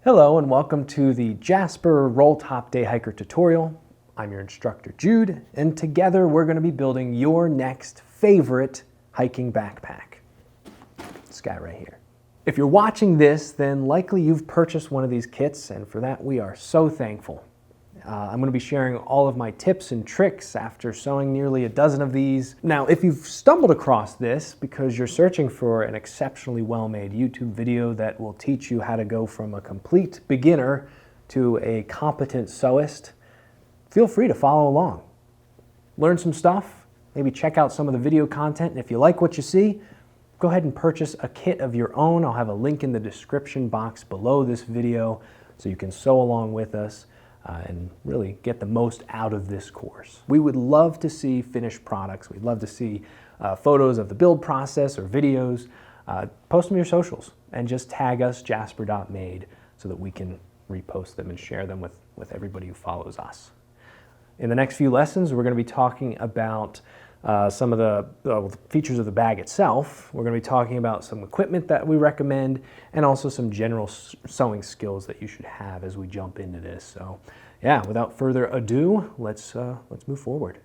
Hello and welcome to the JASPR Roll Top Day Hiker tutorial. I'm your instructor Jude, and together we're going to be building your next favorite hiking backpack. This guy right here. If you're watching this, then likely you've purchased one of these kits, and for that we are so thankful. I'm going to be sharing all of my tips and tricks after sewing nearly a dozen of these. Now, if you've stumbled across this because you're searching for an exceptionally well-made YouTube video that will teach you how to go from a complete beginner to a competent sewist, feel free to follow along. Learn some stuff, maybe check out some of the video content, and if you like what you see, go ahead and purchase a kit of your own. I'll have a link in the description box below this video so you can sew along with us. And really get the most out of this course. We would love to see finished products. We'd love to see photos of the build process or videos. Post them in your socials and just tag us JASPR.made so that we can repost them and share them with everybody who follows us. In the next few lessons, we're going to be talking about some of the features of the bag itself. We're going to be talking about some equipment that we recommend and also some general sewing skills that you should have as we jump into this. So yeah, without further ado, let's move forward.